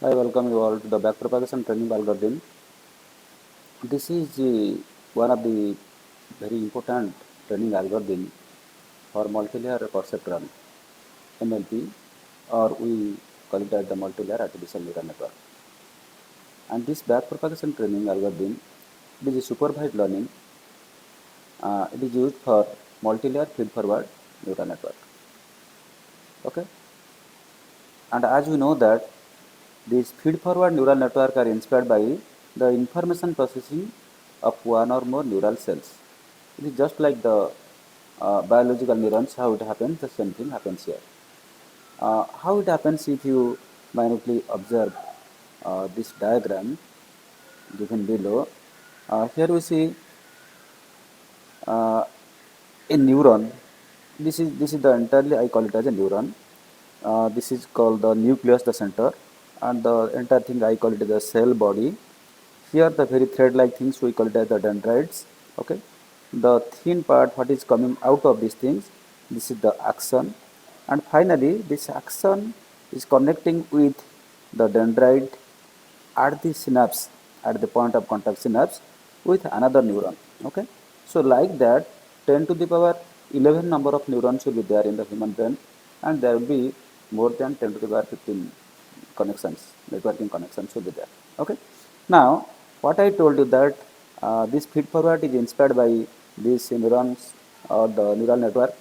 I welcome you all to the backpropagation training algorithm. This is one of the very important training algorithm for multilayer perceptron (MLP), or we call it as the multilayer artificial neural network. And this backpropagation training algorithm, it is a supervised learning. It is used for multilayer feed-forward neural network. Okay, and as we know that these feed-forward neural network are inspired by the information processing of one or more neural cells. It is just like the biological neurons, how it happens, the same thing happens here. How it happens if you minutely observe this diagram given below. Here we see uh, a neuron. This is the entirely I call it as a neuron. This is called the nucleus, the center, and the entire thing I call it as the cell body. Here the very thread-like things we call it as the dendrites. Okay, the thin part what is coming out of these things, this is the axon, and finally this axon is connecting with the dendrite at the synapse, at the point of contact synapse with another neuron. Okay, so like that 10 to the power 11 number of neurons will be there in the human brain, and there will be more than 10 to the power 15 connections, networking connections will be there. Okay, now what I told you that this feed forward is inspired by these neurons or the neural network.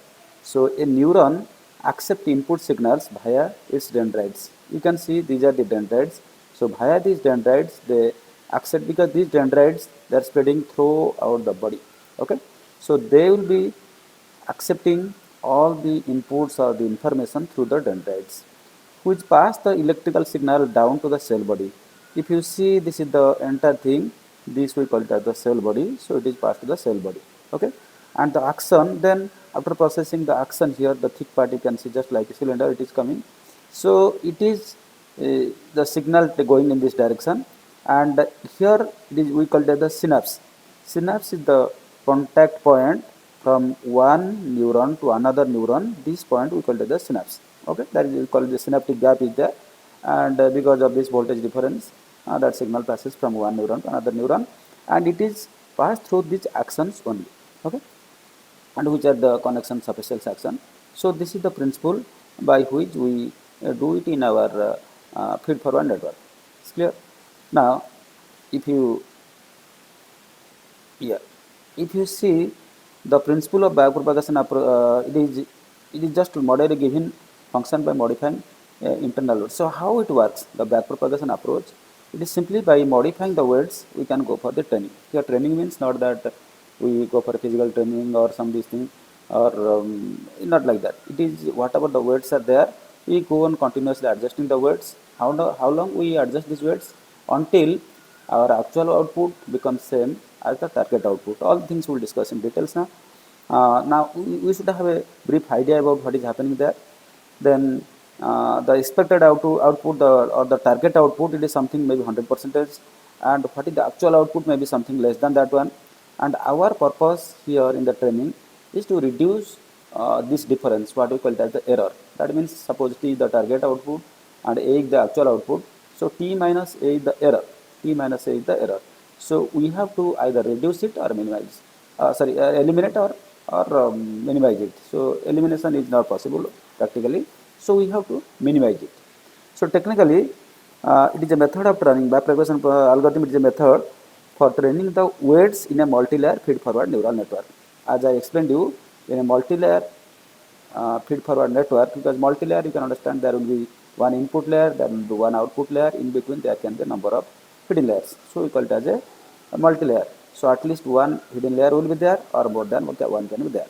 So a neuron accept input signals via its dendrites. You can see these are the dendrites. So via these dendrites they accept, because these dendrites they are spreading throughout the body. Okay, so they will be accepting all the inputs or the information through the dendrites, which pass the electrical signal down to the cell body. If you see, this is the entire thing, this we call it as the cell body, so it is passed to the cell body. Okay, and the axon, then after processing the axon, here the thick part you can see just like a cylinder, it is coming. So it is the signal going in this direction, and here it is, we call it as the synapse. Synapse is the contact point from one neuron to another neuron. This point we call it the synapse. Okay, that is called the synaptic gap is there, and because of this voltage difference, that signal passes from one neuron to another neuron, and it is passed through these axons only. Okay, and which are the connections of a cell action. So this is the principle by which we do it in our feed forward network. It's clear. Now, if you yeah, if you see the principle of backpropagation, it is just moderately given function by modifying internal load. So how it works? The backpropagation approach. It is simply by modifying the weights we can go for the training. Here training means not that we go for physical training or some these things, or not like that. It is whatever the weights are there, we go on continuously adjusting the weights. How long we adjust these weights? Until our actual output becomes same as the target output. All things we'll discuss in details now. Now we should have a brief idea about what is happening there. Then the expected output or the target output, it is something maybe 100%, and what is the actual output may be something less than that one. And our purpose here in the training is to reduce this difference, what we call that the error. That means suppose T is the target output and A is the actual output. So T minus A is the error. T minus A is the error. So we have to either reduce it or minimize. Eliminate or minimize it. So elimination is not possible practically. So we have to minimize it. So technically, it is a method of training. Backpropagation algorithm, it is a method for training the weights in a multi-layer feed-forward neural network. As I explained you, in a multi-layer feed-forward network, because multi-layer you can understand there will be one input layer, there will be one output layer, in between there can be a number of hidden layers. So we call it as a multi-layer. So at least one hidden layer will be there, or more than one can be there.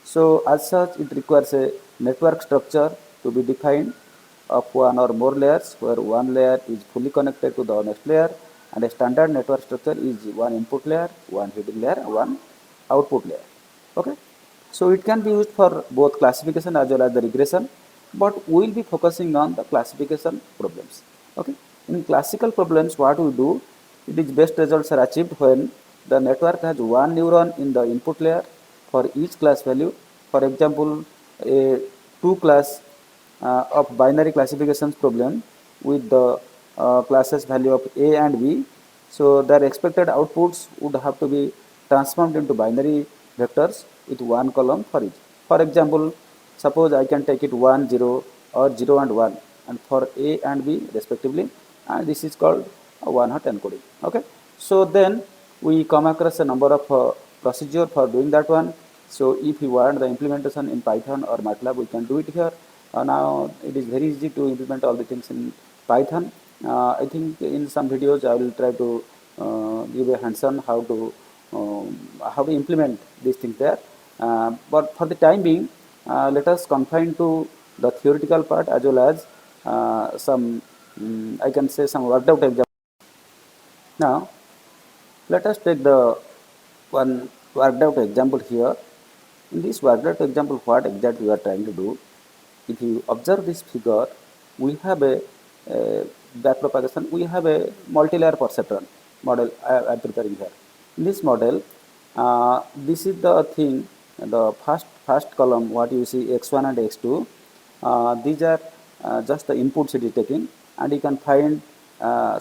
So as such, it requires a network structure to be defined of one or more layers, where one layer is fully connected to the next layer, and a standard network structure is one input layer, one hidden layer, one output layer. Okay, so it can be used for both classification as well as the regression, but we will be focusing on the classification problems. Okay, in classical problems, what we do, it is best results are achieved when the network has one neuron in the input layer for each class value. For example, a two class of binary classifications problem with the classes value of A and B. So their expected outputs would have to be transformed into binary vectors with one column for each. For example, suppose I can take it 1, 0 or 0 and 1 and for A and B respectively, and this is called a one-hot encoding. Okay. So then we come across a number of procedure for doing that one. So if you want the implementation in Python or MATLAB, we can do it here. Now it is very easy to implement all the things in Python. I think in some videos I will try to give a hands-on how to implement these things there. But for the time being, let us confine to the theoretical part as well as some I can say some worked out example. Now let us take the one worked out example here. In this worked out example, what exactly we are trying to do? If you observe this figure, we have a backpropagation, we have a multi-layer perceptron model I am preparing here. In this model, this is the thing, the first column, what you see x1 and x2, these are just the inputs it is taking, and you can find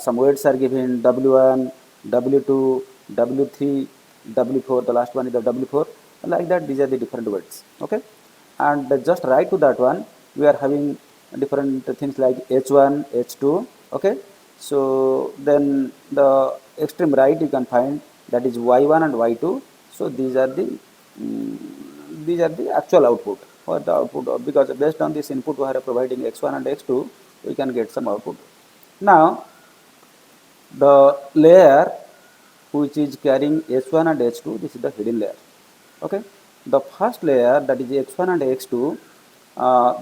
some weights are given w1, w2, w3, w4, the last one is the w4, like that these are the different weights. Okay, and just right to that one we are having different things like h1, h2. Okay, so then the extreme right you can find that is y1 and y2. So these are the actual output or the output because based on this input we are providing x1 and x2, we can get some output. Now the layer which is carrying h1 and h2, this is the hidden layer. Okay, the first layer, that is x1 and x2,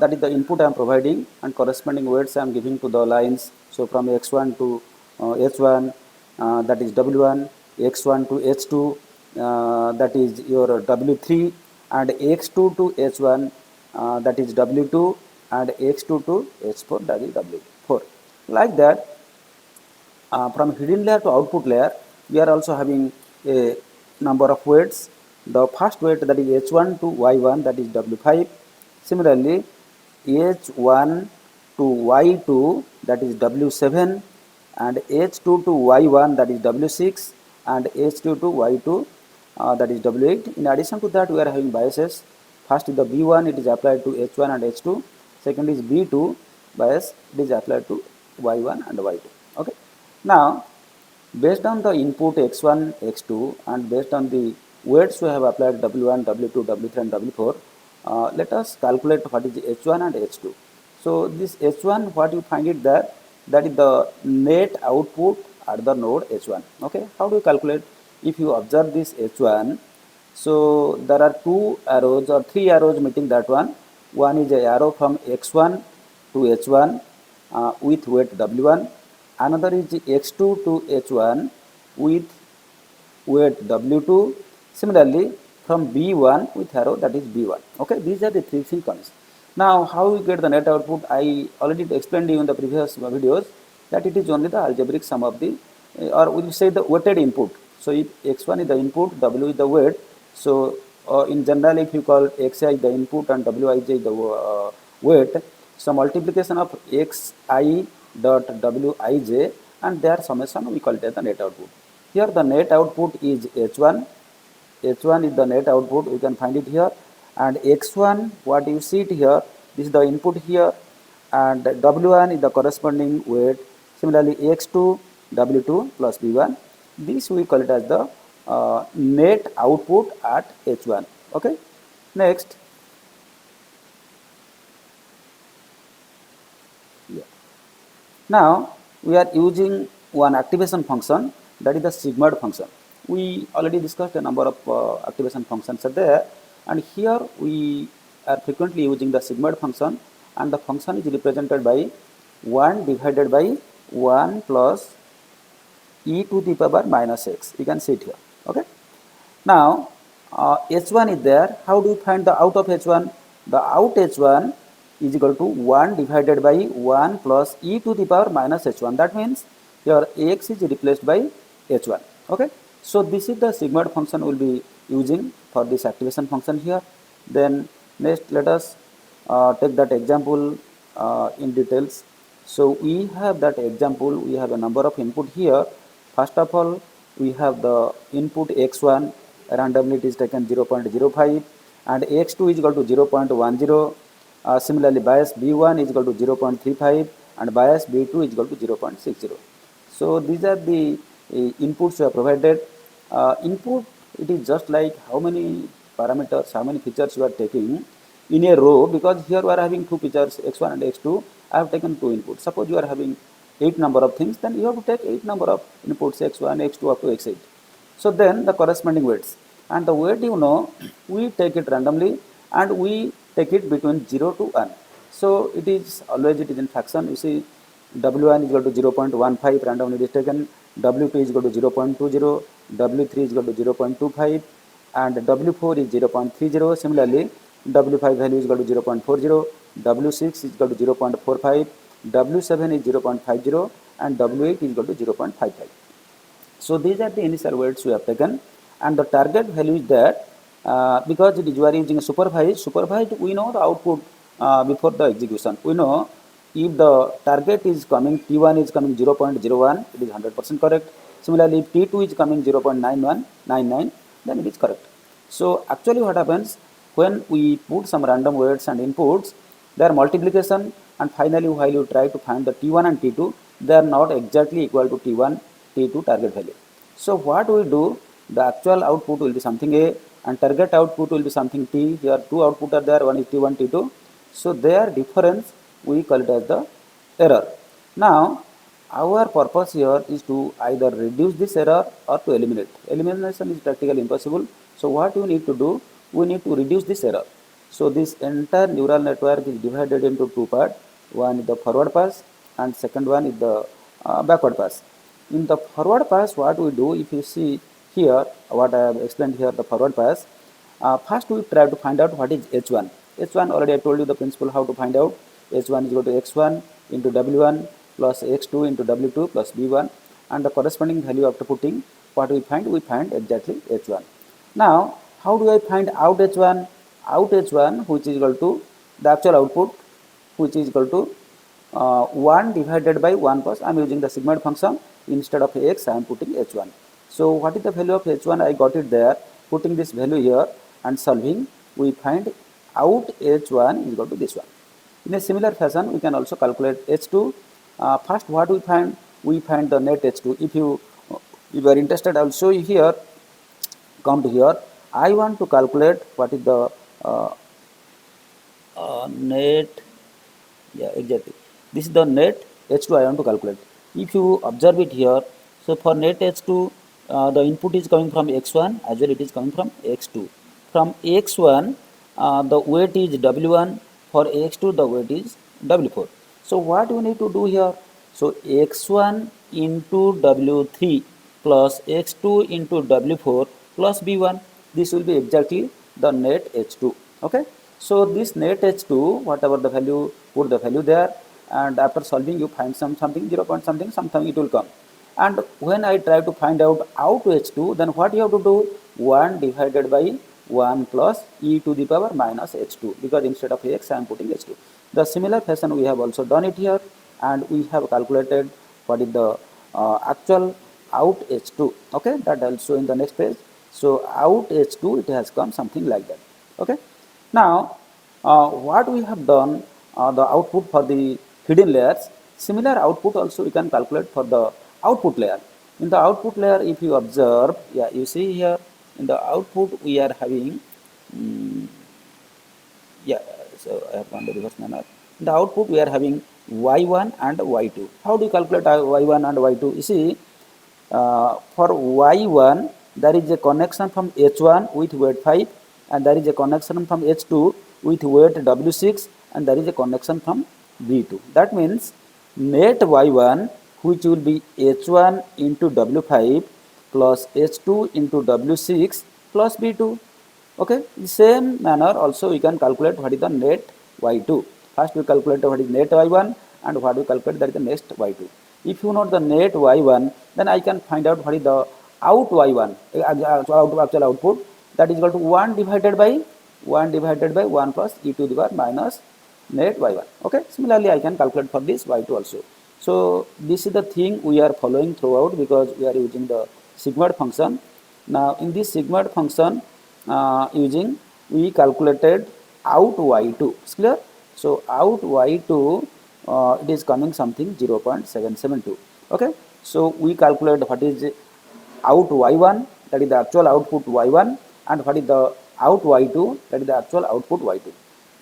that is the input I am providing and corresponding weights I am giving to the lines. So from x1 to h1, that is w1, x1 to h2, that is your w3, and x2 to h1, that is w2, and x2 to h4, that is w4. Like that, from hidden layer to output layer, we are also having a number of weights. The first weight, that is h1 to y1, that is w5. Similarly, h1 to y2, that is w7, and h2 to y1, that is w6, and h2 to y2, that is w8. In addition to that, we are having biases. First is the b1, it is applied to h1 and h2. Second is b2 bias, it is applied to y1 and y2. Okay. Now, based on the input x1, x2, and based on the weights we have applied w1, w2, w3, and w4, let us calculate what is h1 and h2. So this h1, what you find it there, that is the net output at the node h1. Okay, how do you calculate? If you observe this h1, so there are two arrows or three arrows meeting that one. One is a arrow from x1 to h1 with weight w1. Another is x2 to h1 with weight w2. Similarly, from b1 with arrow, that is b1. Okay, these are the three sequences. Now, how we get the net output? I already explained to you in the previous videos that it is only the algebraic sum of the, or we will say the weighted input. So if x1 is the input, w is the weight. So in general, if you call xi the input and wij the weight, so multiplication of xi dot wij and their summation, we call it as the net output. Here the net output is h1. h1 is the net output, we can find it here, and x1, what you see it here, this is the input here, and w1 is the corresponding weight. Similarly, x2, w2 plus b1, this we call it as the net output at h1. Okay, next, yeah. Now we are using one activation function, that is the sigmoid function. We already discussed a number of activation functions are there, and here we are frequently using the sigmoid function, and the function is represented by 1 divided by 1 plus e to the power minus x. You can see it here. Okay. Now h1 is there. How do you find the out of h1? The out h1 is equal to 1 divided by 1 plus e to the power minus h1. That means your x is replaced by h1. Okay. So this is the sigmoid function we will be using for this activation function here. Then next, let us take that example in details. So we have that example, we have a number of input here. First of all, we have the input x1, randomly it is taken 0.05, and x2 is equal to 0.10. Similarly, bias b1 is equal to 0.35 and bias b2 is equal to 0.60. So these are the inputs we have provided. Input, it is just like how many parameters, how many features you are taking in a row, because here we are having two features x1 and x2. I have taken two inputs. Suppose you are having 8 number of things, then you have to take 8 number of inputs x1, x2 up to x8. So then the corresponding weights, and the weight, we take it randomly and we take it between 0 to 1. So it is always, it is in fraction. You see, w1 is equal to 0.15, randomly it is taken. W2 is equal to 0.20, W3 is equal to 0.25, and W4 is 0.30. Similarly, W5 value is equal to 0.40, W6 is equal to 0.45, W7 is 0.50, and W8 is equal to 0.55. So these are the initial weights we have taken, and the target value is that because it is, you are using a supervised, we know the output before the execution. We know if the target is coming, T1 is coming 0.01, it is 100% correct. Similarly, if T2 is coming 0.9199, then it is correct. So actually what happens, when we put some random weights and inputs, their multiplication, and finally while you try to find the T1 and T2, they are not exactly equal to T1, T2 target value. So what we do, the actual output will be something A and target output will be something T. Here two outputs are there, one is T1, T2. So their difference we call it as the error. Now our purpose here is to either reduce this error or to eliminate. Elimination is practically impossible. So what you need to do, we need to reduce this error. So this entire neural network is divided into two parts. One is the forward pass and second one is the backward pass. In the forward pass, what we do, if you see here, what I have explained here, the forward pass, first we try to find out what is H1. H1, already I told you the principle how to find out. H1 is equal to X1 into W1 plus X2 into W2 plus B1, and the corresponding value after putting, what we find exactly H1. Now, how do I find out H1? Out H1, which is equal to the actual output, which is equal to 1 divided by 1 plus, I am using the sigmoid function, instead of x I am putting h1. So what is the value of h1? I got it there. Putting this value here and solving, we find out h1 is equal to this one. In a similar fashion, we can also calculate h2. First what we find? We find the net h2. If you are interested, I will show you here. Come to here. I want to calculate what is the net. Yeah, exactly. This is the net H2 I want to calculate. If you observe it here, so for net H2, the input is coming from X1 as well it is coming from X2. From X1, the weight is W1, for X2 the weight is W4. So what we need to do here? So X1 into W3 plus X2 into W4 plus B1, this will be exactly the net H2. Okay. So this net H2, whatever the value, put the value there, and after solving you find something 0 point something it will come. And when I try to find out H2, then what you have to do? 1 divided by 1 plus e to the power minus h2, because instead of x I am putting h2. The similar fashion we have also done it here, and we have calculated what is the actual out h2. Okay, that I will show in the next page. So out h2, it has come something like that. Okay. Now, what we have done, the output for the hidden layers, similar output also we can calculate for the output layer. In the output layer, if you observe, yeah, you see here, in the output we are having, yeah, so I have gone to reverse manner. In the output we are having y1 and y2. How do you calculate y1 and y2? You see, for y1, there is a connection from h1 with weight 5, and there is a connection from h2 with weight w6, and there is a connection from b2. That means net y1, which will be h1 into w5 plus h2 into w6 plus b2. Okay, the same manner also we can calculate what is the net y2. First we calculate what is net y1, and what we calculate, that is the next y2. If you know the net y1, then I can find out what is the out y1, actual output, that is equal to 1 divided by 1 plus e to the power minus net y1. Okay, similarly I can calculate for this y2 also. So this is the thing we are following throughout because we are using the sigmoid function. Now in this sigmoid function using we calculated out y2. It's clear? So out y2 it is coming something 0.772. Okay, so we calculate what is out y1, that is the actual output y1, and what is the out y2, that is the actual output y2.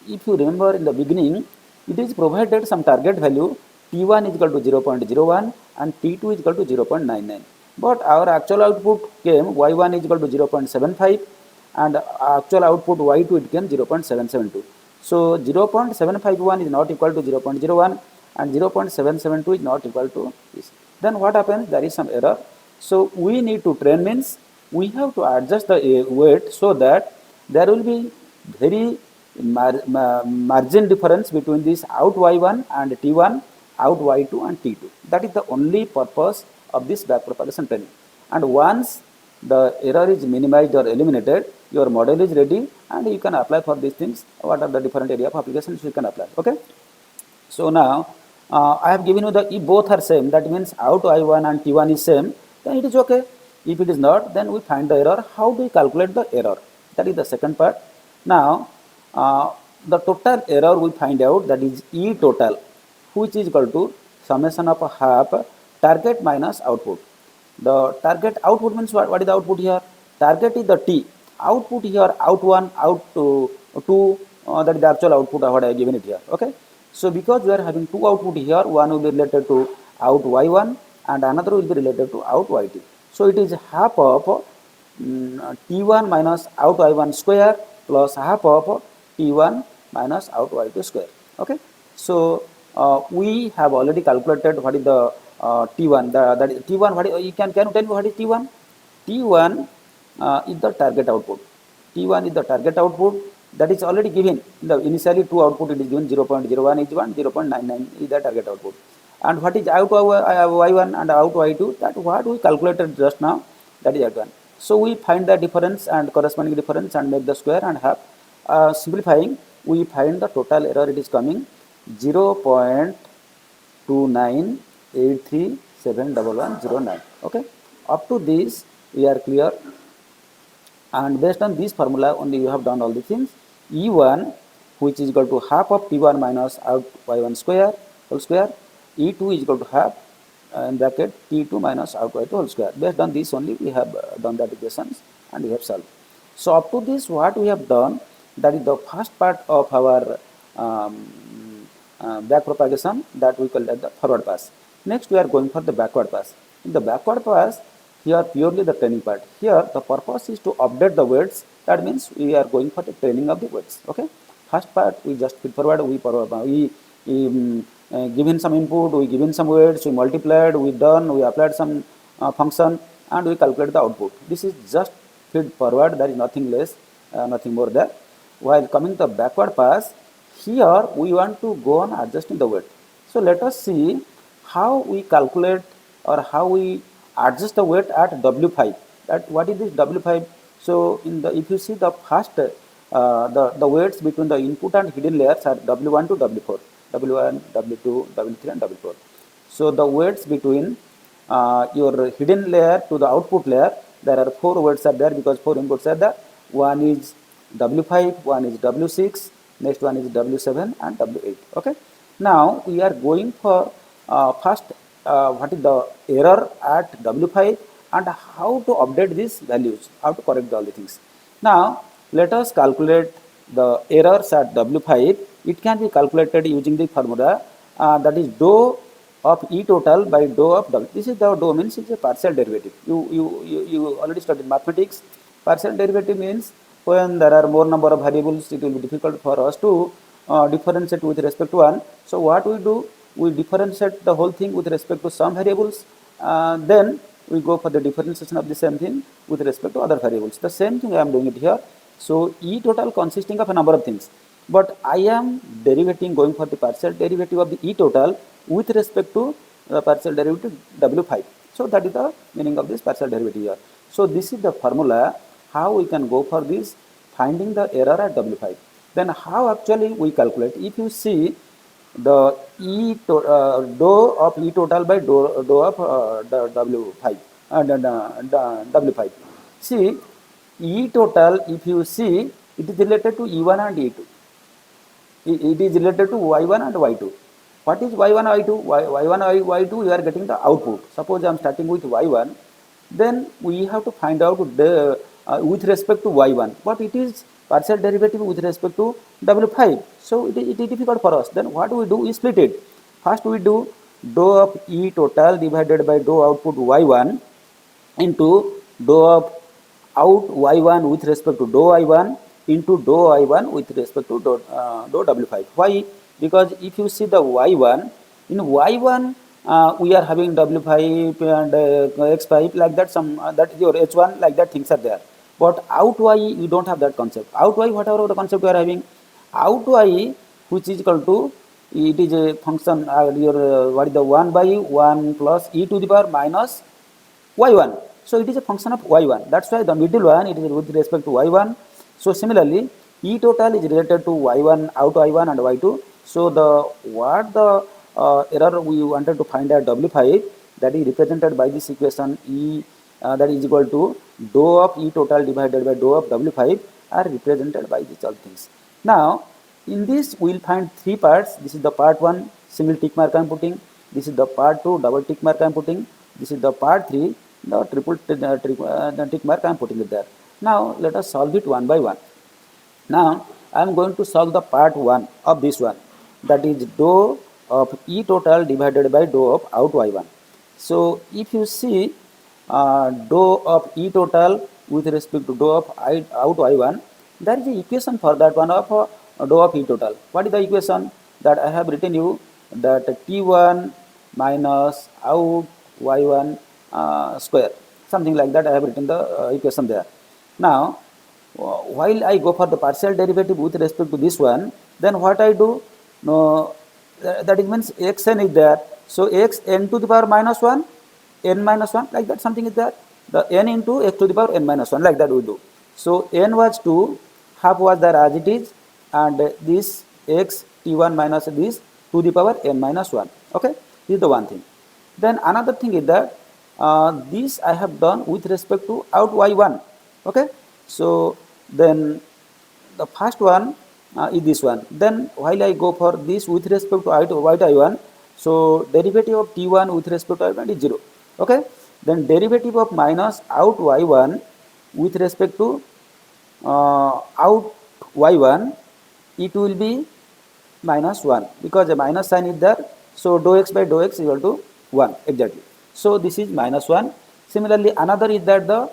If you remember in the beginning, it is provided some target value t1 is equal to 0.01 and t2 is equal to 0.99. But our actual output came y1 is equal to 0.75 and actual output y2 it came 0.772. So 0.751 is not equal to 0.01 and 0.772 is not equal to this. Then what happens? There is some error. So we need to train means we have to adjust the weight so that there will be very margin difference between this out y1 and t1, out y2 and t2. That is the only purpose of this backpropagation training. And once the error is minimized or eliminated, your model is ready and you can apply for these things. What are the different area of applications you can apply? Okay. So now I have given you the if both are same, that means out I1 and T1 is same, then it is okay. If it is not, then we find the error. How do we calculate the error? That is the second part. Now the total error we find out, that is E total, which is equal to summation of a half target minus output. The target output means what is the output here? Target is the T. Output here out 1, out 2, that is the actual output what I have given it here. Okay. So because we are having two output here, one will be related to out y1 and another will be related to out y2. So it is half of t1 minus out y1 square plus half of t1 minus out y2 square. Okay. So we have already calculated what is the t1. That is t1. What is, can you tell me what is t1? T1 is the target output. T1 is the target output that is already given. The initially two output it is given 0.01 is 1, 0.99 is the target output. And what is out y1 and out y2? That what we calculated just now, that is y1. So we find the difference and corresponding difference and make the square and half. Simplifying, we find the total error it is coming 0.298371109. Okay. Up to this we are clear, and based on this formula only you have done all the things. E1 which is equal to half of T1 minus out y1 square whole square, E2 is equal to half in bracket T2 minus out y2 whole square. Based on this only we have done the equations and we have solved. So up to this what we have done, that is the first part of our back propagation, that we call as the forward pass. Next we are going for the backward pass. In the backward pass, here purely the training part. Here the purpose is to update the weights. That means we are going for the training of the weights. Okay. First part we just feed forward. We given some input, we given some weights, we multiplied, we done, we applied some function, and we calculate the output. This is just feed forward. There is nothing less, nothing more there. While coming to the backward pass, here we want to go on adjusting the weight. So let us see how we calculate or how we adjust the weight at W5. That what is this W5? So in the if you see the first the weights between the input and hidden layers are W1 to W4, W1, W2, W3 and W4. So the weights between your hidden layer to the output layer, there are four weights are there because four inputs are there. One is W5, one is W6, next one is W7 and W8. Okay. Now we are going for first what is the error at W5 and how to update these values, how to correct all the things. Now let us calculate the errors at W5. It can be calculated using the formula that is dou of E total by dou of W. This is the dou means it's a partial derivative. You already studied mathematics. Partial derivative means when there are more number of variables, it will be difficult for us to differentiate with respect to one. So what we do, we differentiate the whole thing with respect to some variables, then we go for the differentiation of the same thing with respect to other variables. The same thing I am doing it here. So E total consisting of a number of things, but I am derivating, going for the partial derivative of the E total with respect to the partial derivative W5. So that is the meaning of this partial derivative here. So this is the formula how we can go for this finding the error at W5. Then how actually we calculate? If you see the dou of E total by dou of W5, W5. See, E total, if you see, it is related to E1 and E2. It is related to Y1 and Y2. What is Y1 Y2? Y1 Y2, we are getting the output. Suppose I am starting with Y1, then we have to find out with respect to Y1 what it is partial derivative with respect to W5. So it is difficult for us. Then what we do is split it. First we do dou of E total divided by dou output Y1 into dou of out y1 with respect to dou I1 into dou I1 with respect to dou W5. Why? Because if you see the y1, in y1 we are having W5 and x5 like that, some that is your h1, like that things are there. But out y you don't have that concept. Out y, whatever the concept you are having, out y which is equal to, it is a function your what is the 1 by 1 plus e to the power minus y1. So it is a function of y1. That's why the middle one, it is with respect to y1. So similarly, E total is related to y1, out y1 and y2. So the what the error we wanted to find at W5, that is represented by this equation E that is equal to dou of E total divided by dou of W5 are represented by these all things. Now in this we will find three parts. This is the part 1, single tick mark I am putting. This is the part 2, double tick mark I am putting. This is the part 3, the triple tick mark I am putting it there. Now let us solve it one by one. Now I am going to solve the part 1 of this one, that is dou of E total divided by dou of out y1. So if you see dou of E total with respect to dou of out y1, there is an equation for that one of dou of E total. What is the equation? That I have written you, that T1 minus out y1 square, something like that I have written the equation there. Now while I go for the partial derivative with respect to this one, then what I do, no, that it means xn is there, so x n to the power minus 1, n minus 1, like that something is there, the n into x to the power n minus 1, like that we do. So n was 2, half was there as it is, and this x t1 minus this to the power n minus 1. Okay, this is the one thing. Then another thing is that this I have done with respect to out y1. Okay, so then the first one is this one. Then while I go for this with respect to y1, so derivative of t1 with respect to y1 is 0. Okay, then derivative of minus out y1 with respect to out y1, it will be minus 1, because a minus sign is there. So dou x by dou x is equal to 1 exactly. So this is minus 1. Similarly another is that the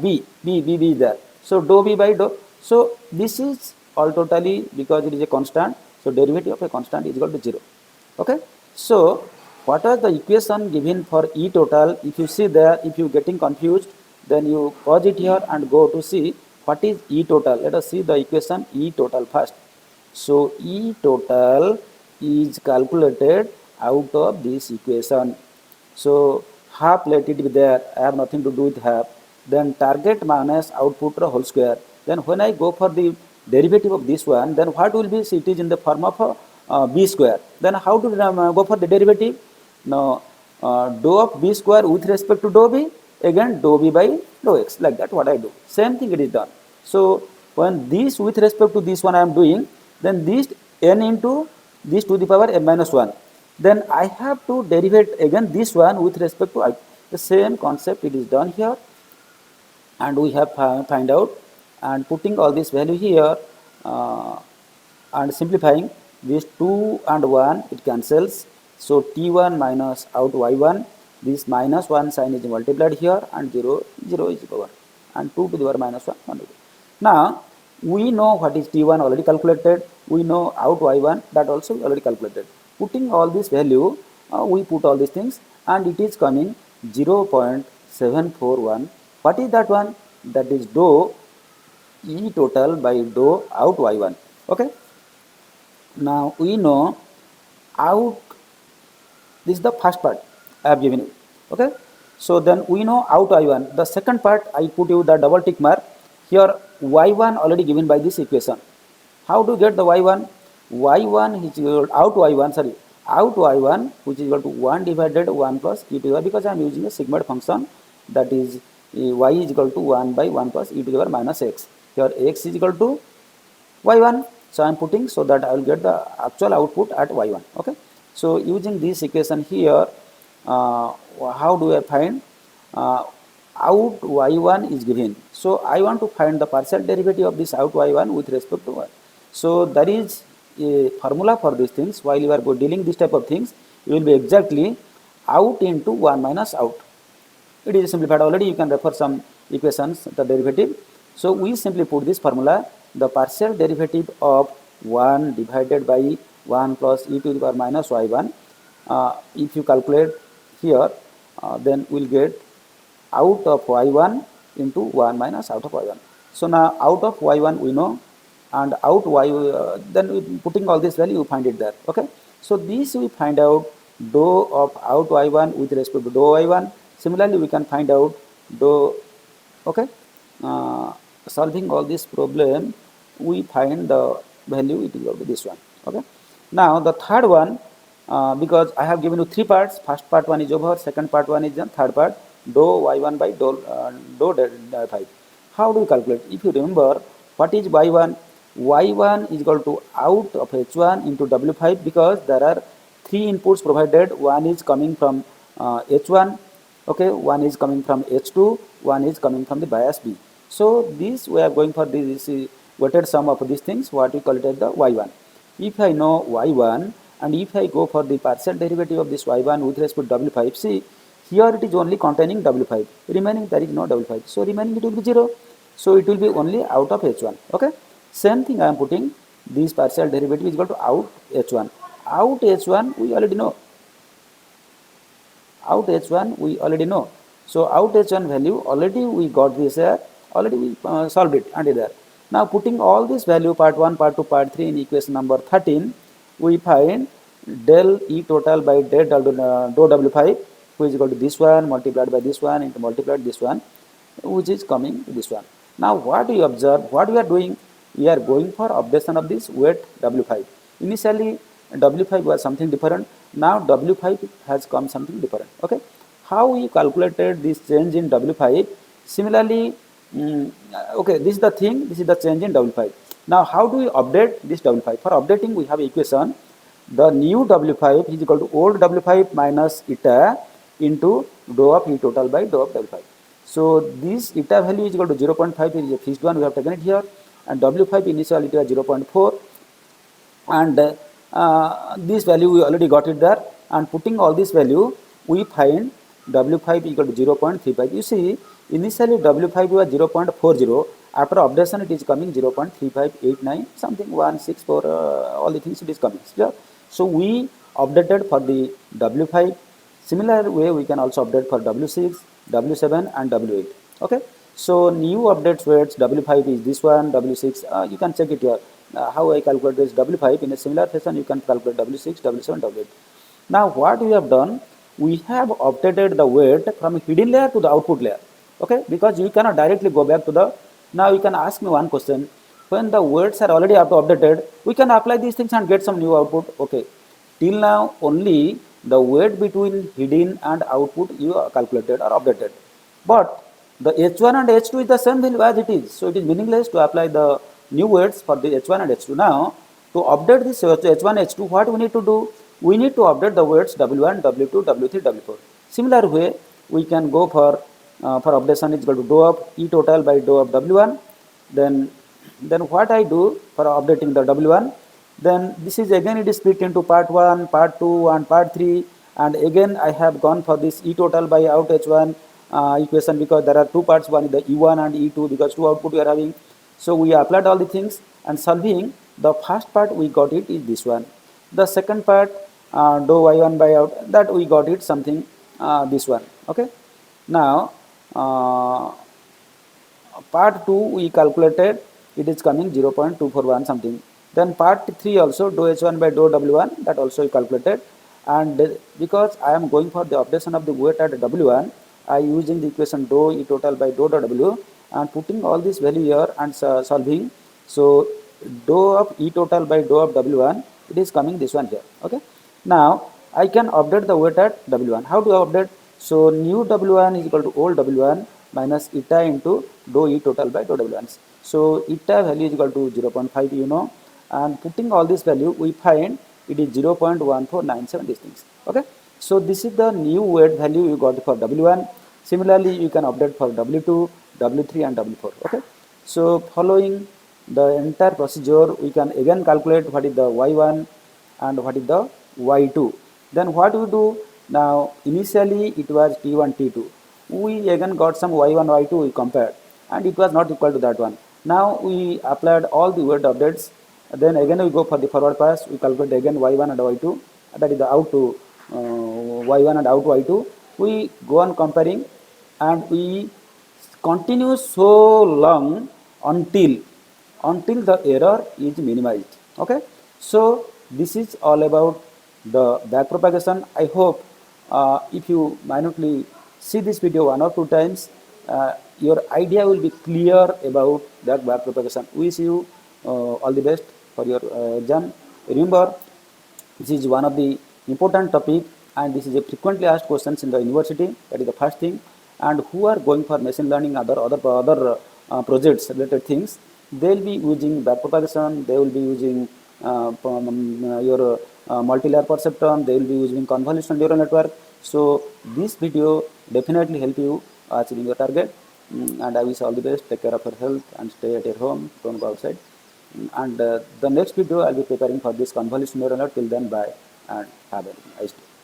b is there. So dou b by dou. So this is all totally, because it is a constant, so derivative of a constant is equal to 0. Okay. So what are the equation given for E total? If you see there, if you getting confused, then you pause it here and go to see what is E total. Let us see the equation E total first. So E total is calculated out of this equation. So half, let it be there, I have nothing to do with half. Then target minus output whole square. Then when I go for the derivative of this one, then what will be? So it is in the form of b square. Then how to go for the derivative? Now dou of b square with respect to dou b, again dou b by dou x, like that what I do. Same thing it is done. So when this with respect to this one I am doing, then this n into this to the power n minus 1. Then I have to derivate again this one with respect to I. The same concept it is done here, and we have find out, and putting all this value here and simplifying this 2 and 1 it cancels. So t1 minus out y1, this minus 1 sign is multiplied here, and 0 is over, and 2 to the power minus 1 1. Now we know what is t1 already calculated, we know out y1, that also already calculated. Putting all this value, we put all these things, and it is coming 0.741. What is that one? That is dou E total by dou out y1. Okay. Now we know out, this is the first part I have given you. Okay. So then we know out y1. The second part I put you the double tick mark here, y1 already given by this equation. How to get the y1? y1 is equal out y1, sorry, out y1 which is equal to 1 divided 1 plus e to the power, because I am using a sigmoid function, that is y is equal to 1 by 1 plus e to the power minus x. Here x is equal to y1, so I am putting so that I will get the actual output at y1. Okay, so using this equation here, how do I find out y1 is given, so I want to find the partial derivative of this out y1 with respect to y. So there is a formula for these things. While you are dealing this type of things, you will be exactly out into 1 minus out. It is simplified already, you can refer some equations, the derivative. So we simply put this formula, the partial derivative of 1 divided by 1 plus e to the power minus y1. If you calculate here, then we will get out of y1 into 1 minus out of y1. So now out of y1 we know, and out y, then putting all this value you find it there. Okay, so this we find out dou of out y1 with respect to dou y1. Similarly we can find out dou. Okay, solving all this problem we find the value, it is equal to this one. Okay, now the third one, because I have given you three parts, first part one is over, second part one is done, third part dou y1 by dou 5. How do you calculate? If you remember, what is y1? y1 is equal to out of h1 into w5, because there are three inputs provided. One is coming from h1, okay, one is coming from h2, one is coming from the bias b. So this we are going for this weighted sum of these things, what we call it as the y1. If I know y1 and if I go for the partial derivative of this y1 with respect to w5, see here it is only containing w5, remaining there is no w5, so remaining it will be 0, so it will be only out of h1. Okay, same thing I am putting, this partial derivative is equal to out h1. Out h1 we already know, out h1 we already know, so out h1 value already we got this here, already we solved it under there. Now putting all this value, part 1, part 2, part 3 in equation number 13, we find del E total by del dou W5, which is equal to this one multiplied by this one into multiplied this one, which is coming to this one. Now what we observe, what we are doing, we are going for updation of this weight W5. Initially W5 was something different, now W5 has come something different. Okay, how we calculated this change in W5? Similarly, okay, this is the thing, this is the change in W5. Now how do we update this W5? For updating we have equation, the new W5 is equal to old W5 minus eta into dou of E total by dou of W5. So this eta value is equal to 0.5, is a fixed one, we have taken it here, and W5 initially it was 0.4, and this value we already got it there, and putting all this value we find W5 equal to 0.35. You see, initially W5 was 0.40, after updation it is coming 0.3589, something 164, all the things it is coming. Yeah? So we updated for the W5. Similar way we can also update for W6, W7 and W8. Okay, so new updates weights W5 is this one, W6, you can check it here. How I calculate this W5 in a similar fashion, you can calculate W6, W7, W8. Now what we have done, we have updated the weight from hidden layer to the output layer. Okay, because you cannot directly go back to the, now you can ask me one question, when the weights are already updated, we can apply these things and get some new output. Okay, till now only the weight between hidden and output you calculated or updated, but the h1 and h2 is the same value as it is, so it is meaningless to apply the new weights for the h1 and h2. Now to update this h1 h2, what we need to do, we need to update the weights w1, w2, w3, w4. Similar way we can go for updation is equal to dou of E total by dou of w1. Then what I do for updating the w1, then this is again it is split into part 1, part 2 and part 3, and again I have gone for this E total by out h1 equation, because there are two parts, one is the E1 and E2, because two output we are having. So we applied all the things and solving, the first part we got it is this one, the second part dou y1 by out, that we got it something this one. Okay, now part 2 we calculated, it is coming 0.241 something. Then part 3 also dou h1 by dou w1, that also we calculated, and because I am going for the updation of the weight at w1, I using the equation dou E total by dou w and putting all this value here and solving. So dou of E total by dou of W1, it is coming this one here. Okay. Now I can update the weight at W1. How do I update? So new W1 is equal to old W1 minus eta into dou E total by dou W1. So eta value is equal to 0.5, you know, and putting all this value we find it is 0.1497, these things. Okay. So this is the new weight value you got for W1. Similarly, you can update for W2, W3 and W4. Okay. So following the entire procedure, we can again calculate what is the Y1 and what is the Y2. Then what we do now, initially it was T1, T2. We again got some Y1, Y2, we compared, and it was not equal to that one. Now we applied all the weight updates. Then again we go for the forward pass, we calculate again Y1 and Y2, that is the out to Y1 and out to Y2. We go on comparing, and we continue so long until the error is minimized. Okay. So this is all about the back propagation. I hope if you minutely see this video one or two times, your idea will be clear about that back propagation. Wish you all the best for your exam. Remember, this is one of the important topic, and this is a frequently asked questions in the university. That is the first thing. And who are going for machine learning, other projects related things, they will be using backpropagation. They will be using your multi-layer perceptron. They will be using convolutional neural network. So this video definitely help you achieving your target. And I wish all the best. Take care of your health and stay at your home. Don't go outside. And the next video I'll be preparing for this convolutional neural network. Till then, bye and have a nice day.